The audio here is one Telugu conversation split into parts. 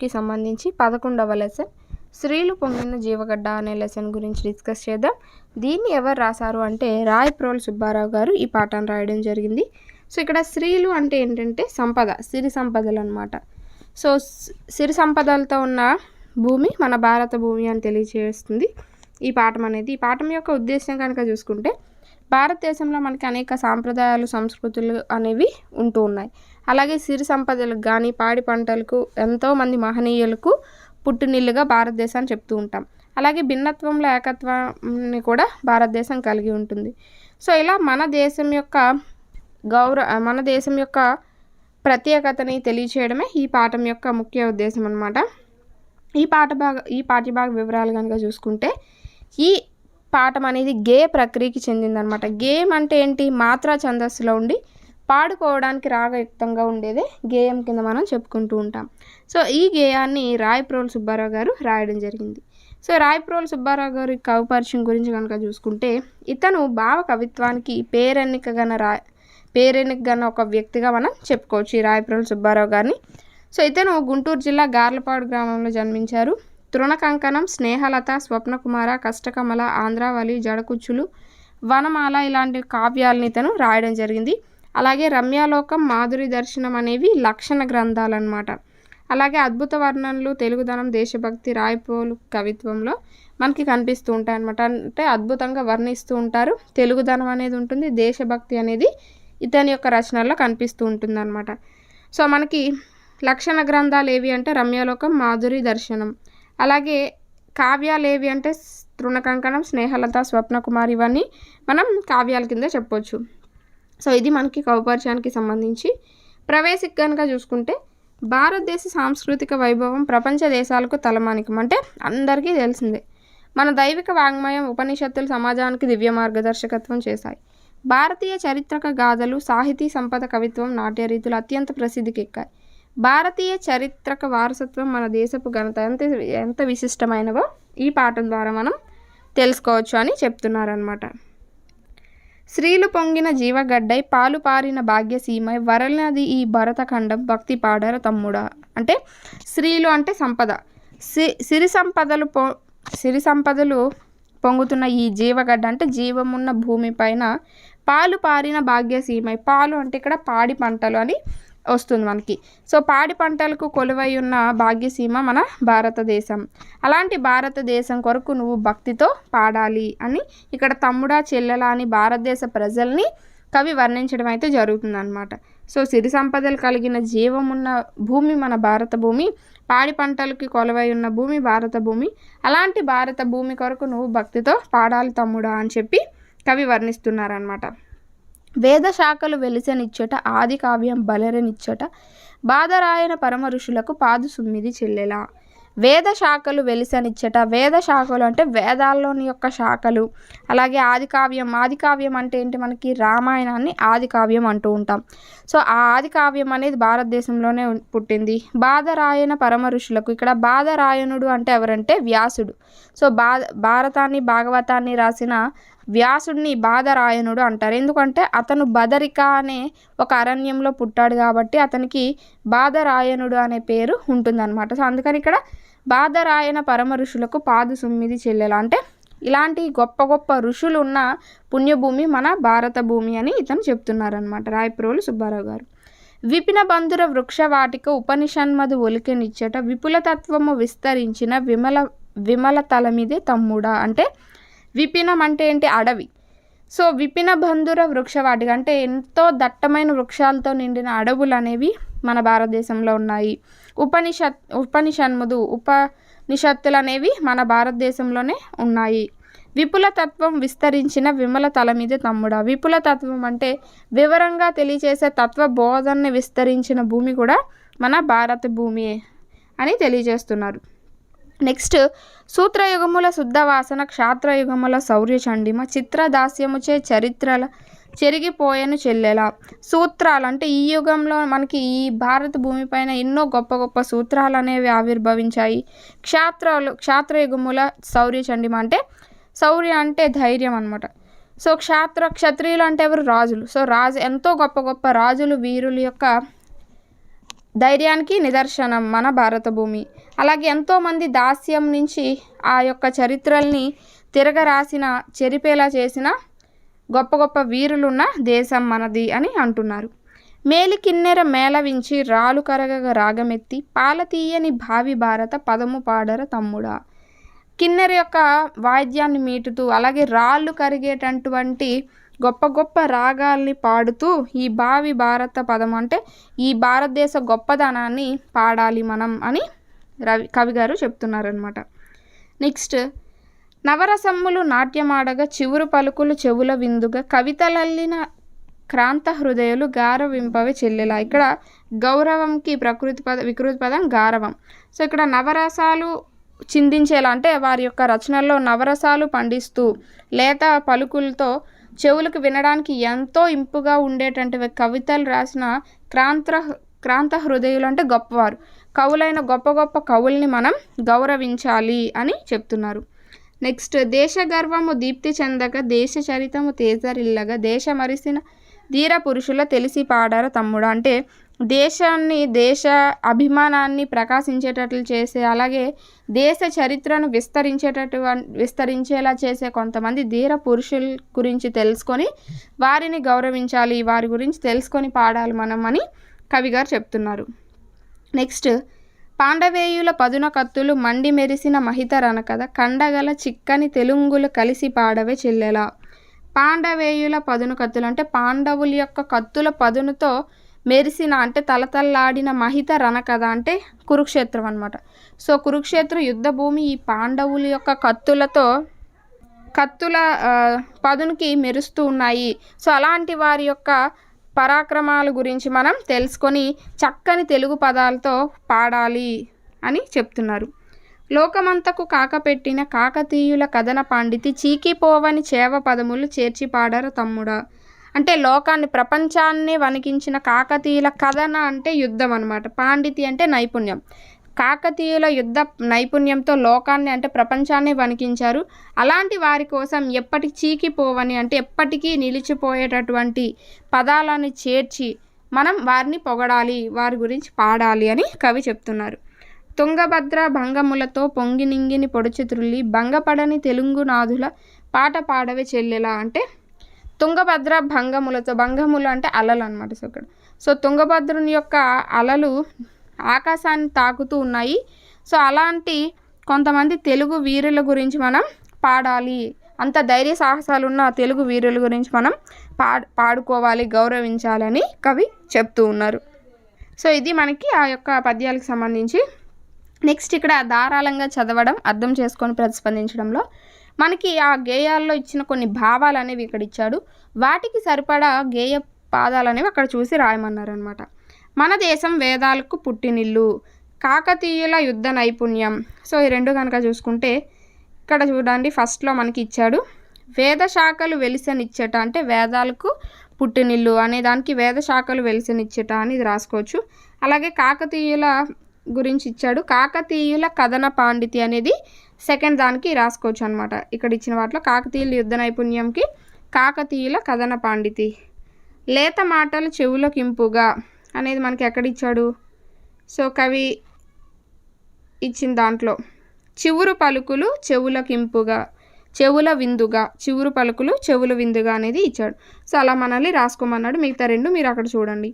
కి సంబంధించి 11వ లెసన్ స్త్రీలు పొంగిన జీవగడ్డ అనే లెసన్ గురించి డిస్కస్ చేద్దాం. దీన్ని ఎవరు రాశారు అంటే రాయప్రోలు సుబ్బారావు గారు ఈ పాఠాన్ని రాయడం జరిగింది. సో ఇక్కడ స్త్రీలు అంటే ఏంటంటే సంపద, సిరి సంపదలు అనమాట. సో సిరి సంపదలతో ఉన్న భూమి మన భారత భూమి అని తెలియజేస్తుంది ఈ పాఠం అనేది. ఈ పాఠం యొక్క ఉద్దేశం కనుక చూసుకుంటే భారతదేశంలో మనకి అనేక సాంప్రదాయాలు, సంస్కృతులు అనేవి ఉంటూ ఉన్నాయి. అలాగే సిరి సంపదలకు కానీ పాడి పంటలకు ఎంతోమంది మహనీయులకు పుట్టినిల్లుగా భారతదేశాన్ని చెప్తూ ఉంటాం. అలాగే భిన్నత్వంలో ఏకత్వాన్ని కూడా భారతదేశం కలిగి ఉంటుంది. సో ఇలా మన దేశం యొక్క ప్రత్యేకతని తెలియచేయడమే ఈ పాఠం యొక్క ముఖ్య ఉద్దేశం అన్నమాట. ఈ పాఠ్యభాగ వివరాలు కనుక చూసుకుంటే ఈ పాఠం అనేది గేయ ప్రక్రియకి చెందిందనమాట. గేయం అంటే ఏంటి? మాత్రా ఛందస్సులో ఉండి పాడుకోవడానికి రాగయుక్తంగా ఉండేదే గేయం కింద మనం చెప్పుకుంటూ ఉంటాం. సో ఈ గేయాన్ని రాయప్రోలు సుబ్బారావు గారు రాయడం జరిగింది. సో రాయప్రోలు సుబ్బారావు గారి కవి పరిచయం గురించి కనుక చూసుకుంటే ఇతను భావ కవిత్వానికి పేరెన్నికగన ఒక వ్యక్తిగా మనం చెప్పుకోవచ్చు ఈ రాయప్రోలు సుబ్బారావు గారిని. సో ఇతను గుంటూరు జిల్లా గార్లపాడు గ్రామంలో జన్మించారు. తృణకంకణం, స్నేహలత, స్వప్నకుమార, కష్టకమల, ఆంధ్రావళి, జడకుచ్చులు, వనమాల ఇలాంటి కావ్యాలని ఇతను రాయడం జరిగింది. అలాగే రమ్యాలోకం, మాధురి దర్శనం అనేవి లక్షణ గ్రంథాలు అన్నమాట. అలాగే అద్భుత వర్ణనలు, తెలుగుదనం, దేశభక్తి రాయప్రోలు కవిత్వంలో మనకి కనిపిస్తూ ఉంటాయి అన్నమాట. అంటే అద్భుతంగా వర్ణిస్తూ ఉంటారు. తెలుగుదనం అనేది ఉంటుంది, దేశభక్తి అనేది ఇతని యొక్క రచనల్లో కనిపిస్తూ ఉంటుంది అన్నమాట. సో మనకి లక్షణ గ్రంథాలు ఏవి అంటే రమ్యాలోకం, మాధురి దర్శనం. అలాగే కావ్యాలు ఏవి అంటే తృణకంకణం, స్నేహలత, స్వప్నకుమార్ ఇవన్నీ మనం కావ్యాల కింద చెప్పొచ్చు. సో ఇది మనకి కవిపరిచయానికి సంబంధించి. ప్రవేశిక కనుక చూసుకుంటే భారతదేశ సాంస్కృతిక వైభవం ప్రపంచ దేశాలకు తలమానికం అంటే అందరికీ తెలిసిందే. మన దైవిక వాంగ్మయం, ఉపనిషత్తులు సమాజానికి దివ్య మార్గదర్శకత్వం చేశాయి. భారతీయ చారిత్రక గాథలు, సాహితీ సంపద, కవిత్వం, నాట్య రీతులు అత్యంత ప్రసిద్ధికి ఎక్కాయి. భారతీయ చారిత్రక వారసత్వం మన దేశపు ఘనత ఎంత విశిష్టమైనవో ఈ పాఠం ద్వారా మనం తెలుసుకోవచ్చు అని చెప్తున్నారనమాట. స్త్రీలు పొంగిన జీవగడ్డై పాలు పారిన భాగ్యసీమై వరలనది ఈ భరతఖండం భక్తి పాడర తమ్ముడా. అంటే స్త్రీలు అంటే సంపద, సిరి సంపదలు పొంగుతున్న ఈ జీవగడ్డ అంటే జీవమున్న భూమిపైన పాలు పారిన భాగ్యసీమై. పాలు అంటే ఇక్కడ పాడి పంటలు అని వస్తుంది మనకి. సో పాడి పంటలకు కొలువై ఉన్న భాగ్యసీమ మన భారతదేశం. అలాంటి భారతదేశం కొరకు నువ్వు భక్తితో పాడాలి అని ఇక్కడ తమ్ముడా, చెల్లెలా అని భారతదేశ ప్రజల్ని కవి వర్ణించడం అయితే జరుగుతుందన్నమాట. సో సిరి సంపదలు కలిగిన జీవమున్న భూమి మన భారత భూమి, పాడి పంటలకి కొలువై ఉన్న భూమి భారత భూమి. అలాంటి భారత భూమి కొరకు నువ్వు భక్తితో పాడాలి తమ్ముడా అని చెప్పి కవి వర్ణిస్తున్నారనమాట. వేద శాఖలు వెలిసనిచ్చట, ఆది కావ్యం బలెరనిచ్చట, బాధరాయన పరమ ఋషులకు పాదు సుమ్మిది చెల్లెలా. వేద శాఖలు వెలిసనిచ్చట, వేద శాఖలు అంటే వేదాల్లోని యొక్క శాఖలు. అలాగే ఆది కావ్యం అంటే ఏంటి? మనకి రామాయణాన్ని ఆది కావ్యం అంటూ ఉంటాం. సో ఆ ఆది కావ్యం అనేది భారతదేశంలోనే పుట్టింది. బాధరాయన పరమ ఋషులకు, ఇక్కడ బాధరాయణుడు అంటే ఎవరంటే వ్యాసుడు. సో భారతాన్ని భాగవతాన్ని రాసిన వ్యాసుడిని బాధరాయణుడు అంటారు. ఎందుకంటే అతను బదరిక అనే ఒక అరణ్యంలో పుట్టాడు కాబట్టి అతనికి బాధరాయణుడు అనే పేరు ఉంటుందన్నమాట. సో అందుకని ఇక్కడ బాధరాయణ పరమ ఋషులకు పాదు సుమ్మిది చెల్లెల అంటే ఇలాంటి గొప్ప గొప్ప ఋషులు ఉన్న పుణ్యభూమి మన భారత భూమి అని ఇతను చెప్తున్నారనమాట రాయప్రోలు సుబ్బారావు గారు. విపిన బంధుర వృక్షవాటిక ఉపనిషన్మదు ఒలికెనిచ్చట, విపులతత్వము విస్తరించిన విమల తలమిదే తమ్ముడా. అంటే విపినం అంటే ఏంటి? అడవి. సో విపిన బంధుర వృక్షవాటిక అంటే ఎంతో దట్టమైన వృక్షాలతో నిండిన అడవులు అనేవి మన భారతదేశంలో ఉన్నాయి. ఉపనిషత్తులు అనేవి మన భారతదేశంలోనే ఉన్నాయి. విపుల తత్వం విస్తరించిన విమల తల మీద తమ్ముడా. విపుల తత్వం అంటే వివరంగా తెలియచేసే తత్వ బోధనని విస్తరించిన భూమి కూడా మన భారత భూమి అని తెలియజేస్తున్నారు. నెక్స్ట్, సూత్రయుగముల శుద్ధవాసన, క్షాత్రయుగముల శౌర్య చండిమ, చిత్రదాస్యముచే చరిత్రల చెరిగిపోయేను చెల్లెలా. సూత్రాలు అంటే ఈ యుగంలో మనకి ఈ భారత భూమిపైన ఎన్నో గొప్ప గొప్ప సూత్రాలు అనేవి ఆవిర్భవించాయి. క్షాత్రయుగముల శౌర్య చండిమ అంటే శౌర్య అంటే ధైర్యం అనమాట. సో క్షత్రియులు అంటే ఎవరు? రాజులు. సో ఎంతో గొప్ప గొప్ప రాజులు, వీరుల యొక్క ధైర్యానికి నిదర్శనం మన భారత భూమి. అలాగే ఎంతోమంది దాస్యం నుంచి ఆ యొక్క చరిత్రల్ని తిరగరాసిన, చెరిపేలా చేసిన గొప్ప గొప్ప వీరులున్న దేశం మనది అని అంటున్నారు. మేలి కిన్నెర మేళవించి రాలు కరగగ రాగమెత్తి పాల తీయని భావి భారత పదము పాడర తమ్ముడా. కిన్నెర యొక్క వాయిద్యాన్ని మీటుతూ అలాగే రాళ్ళు కరిగేటటువంటి గొప్ప గొప్ప రాగాల్ని పాడుతూ ఈ భావి భారత పదం అంటే ఈ భారతదేశ గొప్పదనాన్ని పాడాలి మనం అని కవి గారు చెప్తున్నారనమాట. నెక్స్ట్, నవరసమ్ములు నాట్యమాడగా చివురు పలుకులు చెవుల విందుగా కవితలల్లిన క్రాంత హృదయాలు గారవింపవే చెల్లెలా. ఇక్కడ గౌరవంకి వికృతి పదం గారవం. సో ఇక్కడ నవరసాలు చిందించేలా అంటే వారి యొక్క రచనల్లో నవరసాలు పండిస్తూ లేత పలుకులతో చెవులకు వినడానికి ఎంతో ఇంపుగా ఉండేటటువంటి కవితలు రాసిన క్రాంత హృదయులు అంటే గొప్పవారు, కవులైన గొప్ప గొప్ప కవుల్ని మనం గౌరవించాలి అని చెప్తున్నారు. నెక్స్ట్, దేశ గర్వము దీప్తి చెందగా దేశ చరితము తేజరిల్లగా దేశ మరిసిన ధీర పురుషుల తెలిసి పాడార తమ్ముడా. అంటే దేశాన్ని, దేశ అభిమానాన్ని ప్రకాశించేటట్లు చేసే అలాగే దేశ చరిత్రను విస్తరించేలా చేసే కొంతమంది ధీర పురుషుల గురించి తెలుసుకొని వారిని గౌరవించాలి, వారి గురించి తెలుసుకొని పాడాలి మనం అని కవిగారు చెప్తున్నారు. నెక్స్ట్, పాండవేయుల పదున కత్తులు మండి మెరిసిన మహితరణ కథ కండగల చిక్కని తెలుగులు కలిసి పాడవే చెల్లెలా. పాండవేయుల పదును కత్తులు అంటే పాండవుల యొక్క కత్తుల పదునుతో మెరిసిన అంటే తలతల్లాడిన మహిత రణ కథ అంటే కురుక్షేత్రం అనమాట. సో కురుక్షేత్ర యుద్ధ భూమి ఈ పాండవుల యొక్క కత్తుల పదునికి మెరుస్తూ ఉన్నాయి. సో అలాంటి వారి యొక్క పరాక్రమాల గురించి మనం తెలుసుకొని చక్కని తెలుగు పదాలతో పాడాలి అని చెప్తున్నారు. లోకమంతకు కాకపెట్టిన కాకతీయుల కథన పాండితి చీకిపోవని చేవ పదములు చేర్చి పాడారు తమ్ముడా. అంటే లోకాన్ని, ప్రపంచాన్ని వణికించిన కాకతీయుల కథన అంటే యుద్ధం అనమాట. పాండితి అంటే నైపుణ్యం. కాకతీయుల యుద్ధ నైపుణ్యంతో లోకాన్ని అంటే ప్రపంచాన్ని వణికించారు. అలాంటి వారి కోసం ఎప్పటికీ చీకిపోవని అంటే ఎప్పటికీ నిలిచిపోయేటటువంటి పదాలను చేర్చి మనం వారిని పొగడాలి, వారి గురించి పాడాలి అని కవి చెప్తున్నారు. తుంగభద్ర భంగములతో పొంగి నింగిని పొడుచుత్రుల్లి భంగపడని తెలుగునాథుల పాట పాడవే చెల్లెలా. అంటే తుంగభద్ర భంగములతో, భంగములు అంటే అలలు అనమాట. సో ఇక్కడ తుంగభద్రుని యొక్క అలలు ఆకాశాన్ని తాకుతూ ఉన్నాయి. సో అలాంటి కొంతమంది తెలుగు వీరుల గురించి మనం పాడాలి, అంత ధైర్య సాహసాలు ఉన్న తెలుగు వీరుల గురించి మనం పాడుకోవాలి, గౌరవించాలని కవి చెప్తూ ఉన్నారు. సో ఇది మనకి ఆ యొక్క పద్యాలకు సంబంధించి. నెక్స్ట్, ఇక్కడ ధారాళంగా చదవడం, అర్థం చేసుకొని ప్రతిస్పందించడంలో మనకి ఆ గేయాల్లో ఇచ్చిన కొన్ని భావాలు అనేవి ఇక్కడ ఇచ్చాడు. వాటికి సరిపడా గేయ పాదాలు అనేవి అక్కడ చూసి రాయమన్నారనమాట. మన దేశం వేదాలకు పుట్టినిల్లు, కాకతీయుల యుద్ధ నైపుణ్యం. సో ఈ రెండు కనుక చూసుకుంటే ఇక్కడ చూడండి, ఫస్ట్లో మనకి ఇచ్చాడు వేద శాఖలు వెలిసనిచ్చట అంటే వేదాలకు పుట్టినిల్లు అనే దానికి వేద శాఖలు వెలిసనిచ్చట అని ఇది రాసుకోవచ్చు. అలాగే కాకతీయుల గురించి ఇచ్చాడు, కాకతీయుల కథన పాండితి అనేది సెకండ్ దానికి రాసుకోవచ్చు అనమాట. ఇక్కడ ఇచ్చిన వాటిలో కాకతీయుల యుద్ధ నైపుణ్యంకి కాకతీయుల కథన పాండితి. లేత మాటలు చెవులకింపుగా అనేది మనకి ఎక్కడ ఇచ్చాడు, సో కవి ఇచ్చిన దాంట్లో చివురు పలుకులు చెవులకింపుగా, చెవుల విందుగా, చివురు పలుకులు చెవుల విందుగా అనేది ఇచ్చాడు. సో అలా మనల్ని రాసుకోమన్నాడు. మిగతా రెండు మీరు అక్కడ చూడండి.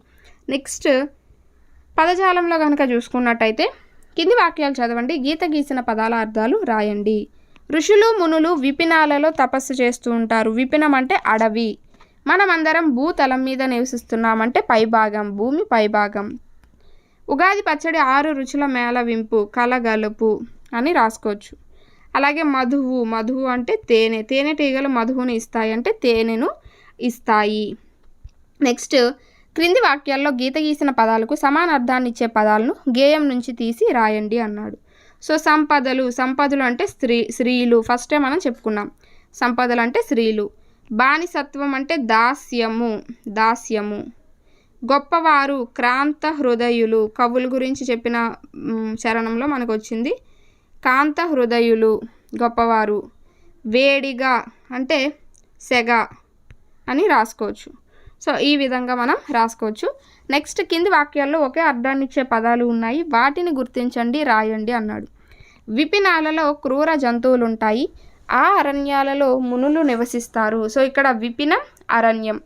నెక్స్ట్, పదజాలంలో కనుక చూసుకున్నట్టయితే కింది వాక్యాలు చదవండి, గీత గీసిన పదాల అర్థాలు రాయండి. ఋషులు మునులు విపినాలలో తపస్సు చేస్తూ ఉంటారు. విపినం అంటే అడవి. మనమందరం భూతలం మీద నివసిస్తున్నామంటే పైభాగం, భూమి పైభాగం. ఉగాది పచ్చడి 6 రుచుల మేళవింపు, కలగలుపు అని రాసుకోవచ్చు. అలాగే మధువు, మధువు అంటే తేనె, తేనెటీగలు మధువుని ఇస్తాయి అంటే తేనెను ఇస్తాయి. నెక్స్ట్, క్రింది వాక్యాల్లో గీత గీసిన పదాలకు సమాన అర్థాన్ని ఇచ్చే పదాలను గేయం నుంచి తీసి రాయండి అన్నాడు. సో సంపదలు అంటే స్త్రీలు, ఫస్టే మనం చెప్పుకున్నాం. సంపదలు అంటే స్త్రీలు. బానిసత్వం అంటే దాస్యము. గొప్పవారు క్రాంత హృదయులు, కవుల గురించి చెప్పిన చరణంలో మనకు వచ్చింది. కాంత హృదయులు గొప్పవారు. వేడిగా అంటే సెగ అని రాసుకోవచ్చు. సో ఈ విధంగా మనం రాసుకోవచ్చు. నెక్స్ట్ కింది వాక్యాల్లో ఒకే అర్థాన్ని ఇచ్చే పదాలు ఉన్నాయి, వాటిని గుర్తించండి, రాయండి అన్నాడు. విపినాలలో క్రూర జంతువులు ఉంటాయి, ఆ అరణ్యాలలో మునులు నివసిస్తారు. సో ఇక్కడ విపినం అరణ్యం.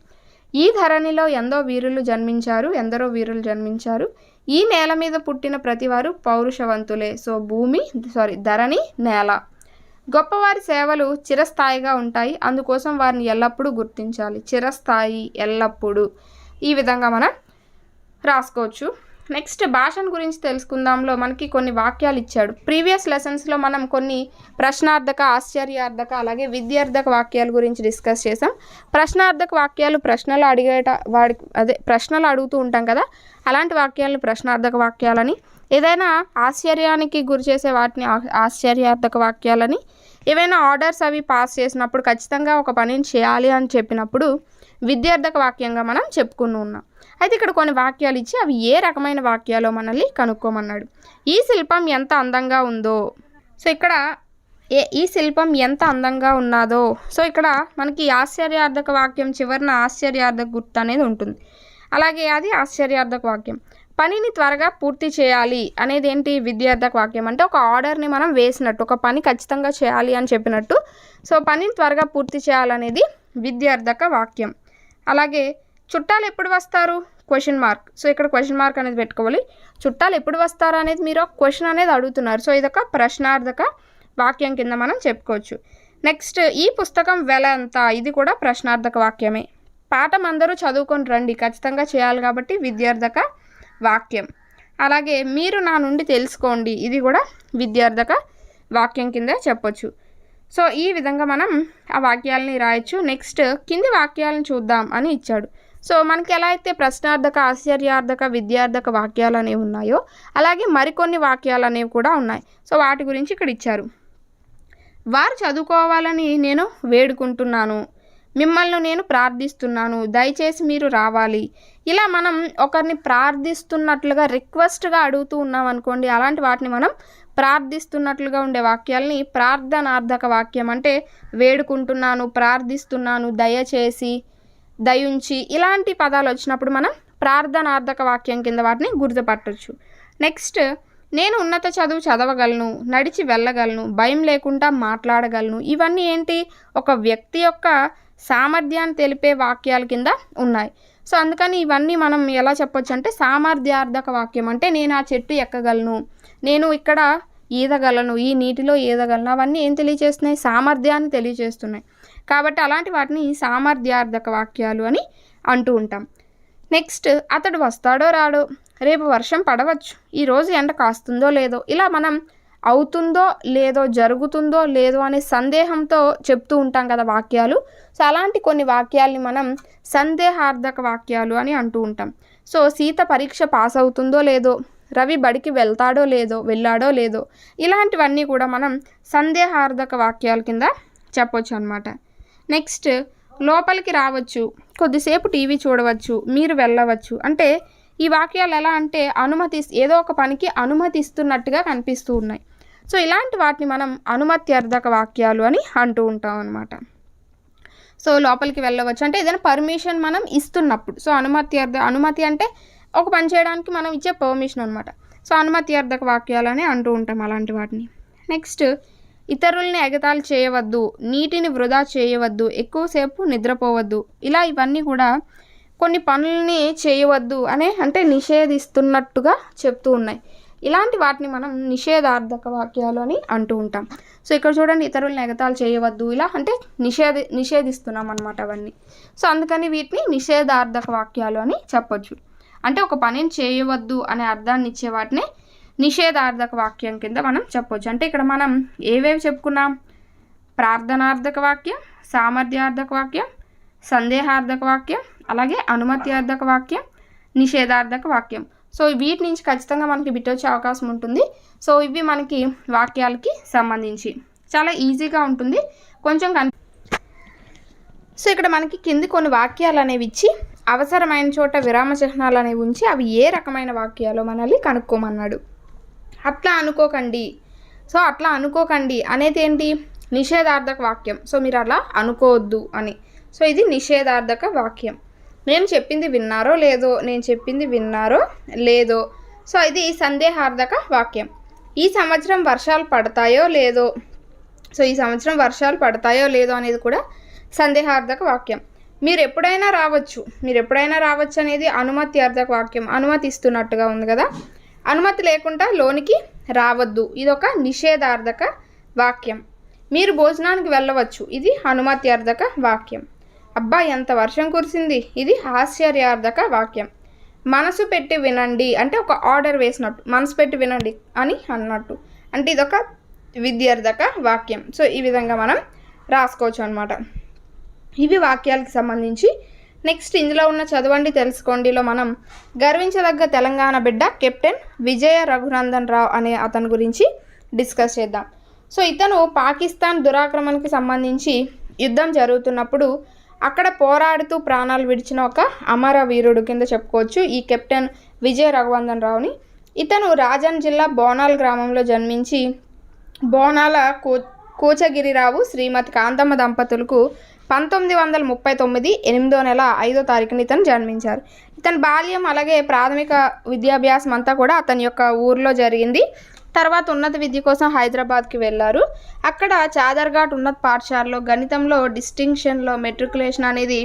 ఈ ధరణిలో ఎందరో వీరులు జన్మించారు. ఈ నేల మీద పుట్టిన ప్రతివారు పౌరుషవంతులే. సో ధరణి నేల. గొప్పవారి సేవలు చిరస్థాయిగా ఉంటాయి, అందుకోసం వారిని ఎల్లప్పుడూ గుర్తించాలి. చిరస్థాయి, ఎల్లప్పుడూ, ఈ విధంగా మనం రాసుకోవచ్చు. నెక్స్ట్ భాషను గురించి తెలుసుకుందాంలో మనకి కొన్ని వాక్యాలు ఇచ్చాడు. ప్రీవియస్ లెసన్స్లో మనం కొన్ని ప్రశ్నార్థక, ఆశ్చర్యార్థక, అలాగే విద్యార్థక వాక్యాల గురించి డిస్కస్ చేసాం. ప్రశ్నార్థక వాక్యాలు ప్రశ్నలు అడుగుతూ ఉంటాం కదా, అలాంటి వాక్యాలను ప్రశ్నార్థక వాక్యాలని, ఏదైనా ఆశ్చర్యానికి గురి చేసే వాటిని ఆశ్చర్యార్థక వాక్యాలని, ఏవైనా ఆర్డర్స్ అవి పాస్ చేసినప్పుడు ఖచ్చితంగా ఒక పనిని చేయాలి అని చెప్పినప్పుడు విద్యార్థక వాక్యంగా మనం చెప్పుకుని ఉన్నాం. అయితే ఇక్కడ కొన్ని వాక్యాలు ఇచ్చి అవి ఏ రకమైన వాక్యాలో మనల్ని కనుక్కోమన్నాడు. ఈ శిల్పం ఎంత అందంగా ఉందో, సో ఇక్కడ ఈ శిల్పం ఎంత అందంగా ఉన్నదో, సో ఇక్కడ మనకి ఆశ్చర్యార్థక వాక్యం చివరిన ఆశ్చర్యార్థక గుర్తు అనేది ఉంటుంది. అలాగే అది ఆశ్చర్యార్థక వాక్యం. పనిని త్వరగా పూర్తి చేయాలి అనేది ఏంటి? విద్యార్థక వాక్యం. అంటే ఒక ఆర్డర్ని మనం వేసినట్టు, ఒక పని ఖచ్చితంగా చేయాలి అని చెప్పినట్టు, సో పనిని త్వరగా పూర్తి చేయాలనేది విద్యార్థక వాక్యం. అలాగే చుట్టాలు ఎప్పుడు వస్తారు? Question mark. సో ఇక్కడ క్వశ్చన్ మార్క్ అనేది పెట్టుకోవాలి. చుట్టాలు ఎప్పుడు వస్తారు అనేది మీరు ఒక క్వశ్చన్ అనేది అడుగుతున్నారు, సో ఇదొక ప్రశ్నార్థక వాక్యం కింద మనం చెప్పుకోవచ్చు. నెక్స్ట్, ఈ పుస్తకం వెల ఎంత? ఇది కూడా ప్రశ్నార్థక వాక్యమే. పాఠం అందరూ చదువుకొని రండి, ఖచ్చితంగా చేయాలి కాబట్టి విద్యార్థక వాక్యం. అలాగే మీరు నా నుండి తెలుసుకోండి, ఇది కూడా విద్యార్థక వాక్యం కింద చెప్పొచ్చు. సో ఈ విధంగా మనం ఆ వాక్యాలని రాయొచ్చు. నెక్స్ట్ కింది వాక్యాలను చూద్దాం అని ఇచ్చాడు. సో మనకి ఎలా అయితే ప్రశ్నార్థక, ఆశ్చర్యార్థక, విద్యార్థక వాక్యాలు అనేవి ఉన్నాయో అలాగే మరికొన్ని వాక్యాలు అనేవి కూడా ఉన్నాయి. సో వాటి గురించి ఇక్కడ ఇచ్చారు. వారు చదువుకోవాలని నేను వేడుకుంటున్నాను, మిమ్మల్ని నేను ప్రార్థిస్తున్నాను, దయచేసి మీరు రావాలి. ఇలా మనం ఒకరిని ప్రార్థిస్తున్నట్లుగా రిక్వెస్ట్గా అడుగుతూ ఉన్నాం అనుకోండి, అలాంటి వాటిని మనం ప్రార్థిస్తున్నట్లుగా ఉండే వాక్యాలని ప్రార్థనార్థక వాక్యం, అంటే వేడుకుంటున్నాను, ప్రార్థిస్తున్నాను, దయచేసి, దయుంచి, ఇలాంటి పదాలు వచ్చినప్పుడు మనం ప్రార్థనార్థక వాక్యం కింద వాటిని గుర్తుపట్టవచ్చు. నెక్స్ట్, నేను ఉన్నత చదువు చదవగలను, నడిచి వెళ్ళగలను, భయం లేకుండా మాట్లాడగలను. ఇవన్నీ ఏంటి? ఒక వ్యక్తి యొక్క సామర్థ్యాన్ని తెలిపే వాక్యాల కింద ఉన్నాయి. సో అందుకని ఇవన్నీ మనం ఎలా చెప్పొచ్చు అంటే సామర్థ్యార్థక వాక్యం. అంటే నేను ఆ చెట్టు ఎక్కగలను, నేను ఇక్కడ ఈదగలను, ఈ నీటిలో ఈదగలను, అవన్నీ ఏం తెలియజేస్తున్నాయి? సామర్థ్యాన్ని తెలియజేస్తున్నాయి. కాబట్టి అలాంటి వాటిని సామర్థ్యార్థక వాక్యాలు అని అంటూ ఉంటాం. నెక్స్ట్, అతడు వస్తాడో రాడో, రేపు వర్షం పడవచ్చు, ఈరోజు ఎండ కాస్తుందో లేదో, ఇలా మనం అవుతుందో లేదో, జరుగుతుందో లేదో అనే సందేహంతో చెప్తూ ఉంటాం కదా వాక్యాలు. సో అలాంటి కొన్ని వాక్యాల్ని మనం సందేహార్థక వాక్యాలు అని అంటూ ఉంటాం. సో సీత పరీక్ష పాస్ అవుతుందో లేదో, రవి బడికి వెళ్ళాడో లేదో, ఇలాంటివన్నీ కూడా మనం సందేహార్థక వాక్యాల కింద చెప్పొచ్చు అన్నమాట. నెక్స్ట్, లోపలికి రావచ్చు, కొద్దిసేపు టీవీ చూడవచ్చు, మీరు వెళ్ళవచ్చు. అంటే ఈ వాక్యాలు ఎలా అంటే ఏదో ఒక పనికి అనుమతిస్తున్నట్టుగా కనిపిస్తూ ఉన్నాయి. సో ఇలాంటి వాటిని మనం అనుమత్యర్థక వాక్యాలు అని అంటూ ఉంటాం అన్నమాట. సో లోపలికి వెళ్ళవచ్చు అంటే ఏదైనా పర్మిషన్ మనం ఇస్తున్నప్పుడు. సో అనుమతి అంటే ఒక పని చేయడానికి మనం ఇచ్చే పర్మిషన్ అనమాట. సో అనుమత్యర్థక వాక్యాలు అని అంటూ ఉంటాం అలాంటి వాటిని. నెక్స్ట్, ఇతరుల్ని ఎగతాళి చేయవద్దు, నీటిని వృధా చేయవద్దు, ఎక్కువసేపు నిద్రపోవద్దు. ఇలా ఇవన్నీ కూడా కొన్ని పనులని చేయవద్దు అంటే నిషేధిస్తున్నట్టుగా చెప్తూ ఉన్నాయి. ఇలాంటి వాటిని మనం నిషేధార్థక వాక్యాలు అని అంటూ ఉంటాం. సో ఇక్కడ చూడండి, ఇతరులను ఎగతాళి చేయవద్దు, ఇలా అంటే నిషేధిస్తున్నాం అన్నమాట అవన్నీ. సో అందుకని వీటిని నిషేధార్థక వాక్యాలు అని చెప్పొచ్చు. అంటే ఒక పనిని చేయవద్దు అనే అర్థాన్ని ఇచ్చే వాటిని నిషేధార్థక వాక్యం కింద మనం చెప్పొచ్చు. అంటే ఇక్కడ మనం ఏవేవి చెప్పుకున్నాం? ప్రార్థనార్థక వాక్యం, సామర్థ్యార్థక వాక్యం, సందేహార్థక వాక్యం, అలాగే అనుమత్యార్థక వాక్యం, నిషేధార్థక వాక్యం. సో వీటి నుంచి ఖచ్చితంగా మనకి బిట్ వచ్చే అవకాశం ఉంటుంది. సో ఇవి మనకి వాక్యాలకి సంబంధించి చాలా ఈజీగా ఉంటుంది కొంచెం సో ఇక్కడ మనకి కింది కొన్ని వాక్యాలు అనేవి ఇచ్చి అవసరమైన చోట విరామ చిహ్నాలు అనేవి ఉంచి అవి ఏ రకమైన వాక్యాలో మనల్ని కనుక్కోమన్నాడు. అట్లా అనుకోకండి అనేది ఏంటి? నిషేధార్థక వాక్యం. సో మీరు అలా అనుకోవద్దు అని. సో ఇది నిషేధార్థక వాక్యం. నేను చెప్పింది విన్నారో లేదో. సో ఇది సందేహార్థక వాక్యం. ఈ సంవత్సరం వర్షాలు పడతాయో లేదో. సో ఈ సంవత్సరం వర్షాలు పడతాయో లేదో అనేది కూడా సందేహార్థక వాక్యం. మీరు ఎప్పుడైనా రావచ్చు అనేది అనుమతి అర్థక వాక్యం. అనుమతి ఇస్తున్నట్టుగా ఉంది కదా. అనుమతి లేకుండా లోనికి రావద్దు, ఇదొక నిషేధార్థక వాక్యం. మీరు భోజనానికి వెళ్ళవచ్చు, ఇది అనుమతి అర్థక వాక్యం. అబ్బా ఎంత వర్షం కురిసింది, ఇది ఆశ్చర్యార్థక వాక్యం. మనసు పెట్టి వినండి అంటే ఒక ఆర్డర్ వేసినట్టు, మనసు పెట్టి వినండి అని అన్నట్టు, అంటే ఇదొక విద్యార్థక వాక్యం. సో ఈ విధంగా మనం రాసుకోవచ్చు అనమాట. ఇవి వాక్యాలకు సంబంధించి. నెక్స్ట్ ఇందులో ఉన్న చదవండి తెలుసుకోండిలో మనం గర్వించదగ్గ తెలంగాణ బిడ్డ కెప్టెన్ విజయ రఘునందన్ రావు అనే అతని గురించి డిస్కస్ చేద్దాం. సో ఇతను పాకిస్తాన్ దురాక్రమణకు సంబంధించి యుద్ధం జరుగుతున్నప్పుడు అక్కడ పోరాడుతూ ప్రాణాలు విడిచిన ఒక అమరవీరుడు కింద చెప్పుకోవచ్చు ఈ కెప్టెన్ విజయ రఘునందన్ రావుని. ఇతను రాజన్ జిల్లా బోనాల్ గ్రామంలో జన్మించి బోనాల కూచగిరిరావు శ్రీమతి కాంతమ్మ దంపతులకు 1939 8వ నెల 5వ తారీఖున ఇతను జన్మించారు. ఇతని బాల్యం అలాగే ప్రాథమిక విద్యాభ్యాసం అంతా కూడా అతని యొక్క ఊర్లో జరిగింది. తర్వాత ఉన్నత విద్య కోసం హైదరాబాద్కి వెళ్ళారు. అక్కడ చాదర్ఘాట్ ఉన్నత పాఠశాలలో గణితంలో డిస్టింక్షన్లో మెట్రికులేషన్ అనేది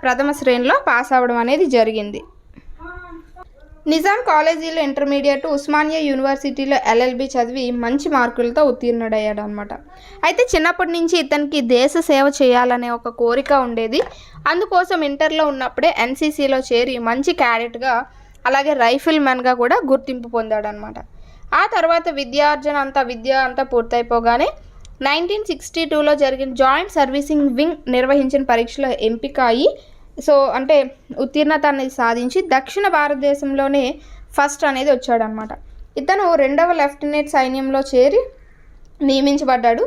ప్రథమ శ్రేణిలో పాస్ అవ్వడం అనేది జరిగింది. నిజాం కాలేజీలో ఇంటర్మీడియట్, ఉస్మానియా యూనివర్సిటీలో ఎల్ఎల్బి చదివి మంచి మార్కులతో ఉత్తీర్ణుడయ్యాడు అనమాట. అయితే చిన్నప్పటి నుంచి ఇతనికి దేశ సేవ చేయాలనే ఒక కోరిక ఉండేది. అందుకోసం ఇంటర్లో ఉన్నప్పుడే ఎన్సీసీలో చేరి మంచి క్యాడెట్గా అలాగే రైఫిల్ మ్యాన్గా కూడా గుర్తింపు పొందాడు అనమాట. ఆ తర్వాత విద్య అంతా పూర్తయిపోగానే 1962లో జరిగిన జాయింట్ సర్వీసింగ్ వింగ్ నిర్వహించిన పరీక్షలో ఎంపిక అయ్యి అంటే ఉత్తీర్ణత అనేది సాధించి దక్షిణ భారతదేశంలోనే ఫస్ట్ అనేది వచ్చాడనమాట. ఇతను 2వ లెఫ్టినెంట్ సైన్యంలో చేరి నియమించబడ్డాడు.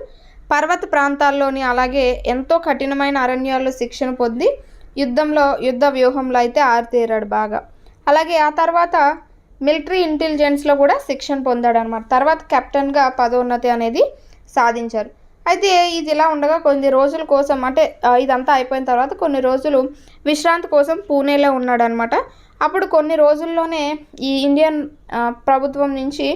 పర్వత ప్రాంతాల్లోని అలాగే ఎంతో కఠినమైన అరణ్యాల్లో శిక్షణ పొంది యుద్ధ వ్యూహంలో అయితే ఆరితేరాడు బాగా. అలాగే ఆ తర్వాత మిలిటరీ ఇంటెలిజెన్స్లో కూడా శిక్షణ పొందాడు అనమాట. తర్వాత కెప్టెన్గా పదోన్నతి అనేది సాధించారు. అయితే ఇది ఇలా ఉండగా కొన్ని రోజుల కోసం అంటే ఇదంతా అయిపోయిన తర్వాత కొన్ని రోజులు విశ్రాంతి కోసం పూణేలో ఉన్నాడు అనమాట. అప్పుడు కొన్ని రోజుల్లోనే ఈ ఇండియన్ ప్రభుత్వం నుంచి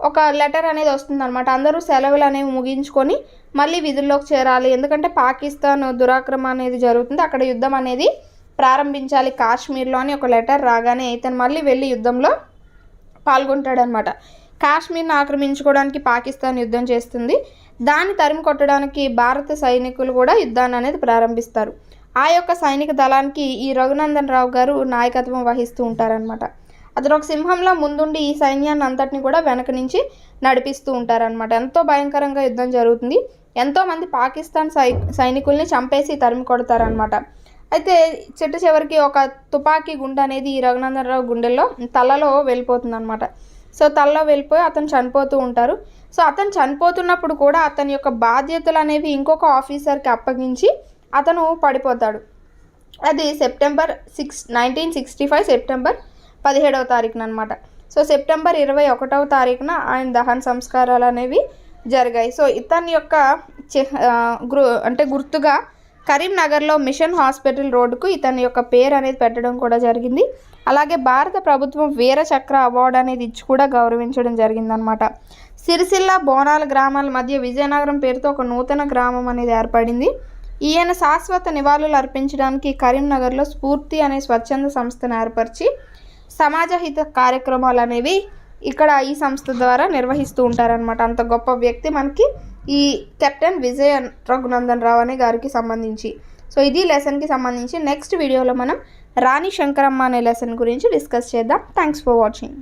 ఒక లెటర్ అనేది వస్తుందన్నమాట. అందరూ సెలవులు అనేవి ముగించుకొని మళ్ళీ విధుల్లోకి చేరాలి, ఎందుకంటే పాకిస్తాన్ దురాక్రమణ అనేది జరుగుతుంది, అక్కడ యుద్ధం అనేది ప్రారంభించాలి కాశ్మీర్లో అని ఒక లెటర్ రాగానే ఇతను మళ్ళీ వెళ్ళి యుద్ధంలో పాల్గొంటాడనమాట. కాశ్మీర్ని ఆక్రమించుకోవడానికి పాకిస్తాన్ యుద్ధం చేస్తుంది. దాన్ని తరిమి కొట్టడానికి భారత సైనికులు కూడా యుద్ధాన్ని అనేది ప్రారంభిస్తారు. ఆ యొక్క సైనిక దళానికి ఈ రఘునందన్ రావు గారు నాయకత్వం వహిస్తూ ఉంటారనమాట. అతను ఒక సింహంలో ముందుండి ఈ సైన్యాన్ని అంతటిని కూడా వెనక నుంచి నడిపిస్తూ ఉంటారనమాట. ఎంతో భయంకరంగా యుద్ధం జరుగుతుంది. ఎంతోమంది పాకిస్తాన్ సైనికుల్ని చంపేసి తరిమి కొడతారనమాట. అయితే చివరికి ఒక తుపాకీ గుండె అనేది ఈ రఘునందన్ రావు గుండెల్లో తలలో వెళ్ళిపోతుంది అనమాట. సో తలలో వెళ్ళిపోయి అతను చనిపోతూ ఉంటారు. సో అతను చనిపోతున్నప్పుడు కూడా అతని యొక్క బాధ్యతలు అనేవి ఇంకొక ఆఫీసర్కి అప్పగించి అతను పడిపోతాడు. అది సెప్టెంబర్ 1965 సెప్టెంబర్ 17వ తారీఖున అనమాట. సో సెప్టెంబర్ 21వ తారీఖున ఆయన దహన సంస్కారాలు అనేవి జరిగాయి. సో ఇతని యొక్క గుర్తుగా కరీంనగర్లో మిషన్ హాస్పిటల్ రోడ్డుకు ఇతని యొక్క పేరు అనేది పెట్టడం కూడా జరిగింది. అలాగే భారత ప్రభుత్వం వీర చక్ర అవార్డు అనేది ఇచ్చి కూడా గౌరవించడం జరిగిందనమాట. సిరిసిల్ల బోనాల గ్రామాల మధ్య విజయనగరం పేరుతో ఒక నూతన గ్రామం అనేది ఏర్పడింది. ఈయన శాశ్వత నివాళులు అర్పించడానికి కరీంనగర్లో స్ఫూర్తి అనే స్వచ్ఛంద సంస్థను ఏర్పరిచి సమాజహిత కార్యక్రమాలు అనేవి ఇక్కడ ఈ సంస్థ ద్వారా నిర్వహిస్తూ ఉంటారనమాట. అంత గొప్ప వ్యక్తి మనకి ఈ కెప్టెన్ విజయ రఘునందన్ రావు అనే గారికి సంబంధించి. సో ఇది లెసన్కి సంబంధించి. నెక్స్ట్ వీడియోలో మనం రాణి శంకరమ్మ అనే లెసన్ గురించి డిస్కస్ చేద్దాం. Thanks for watching.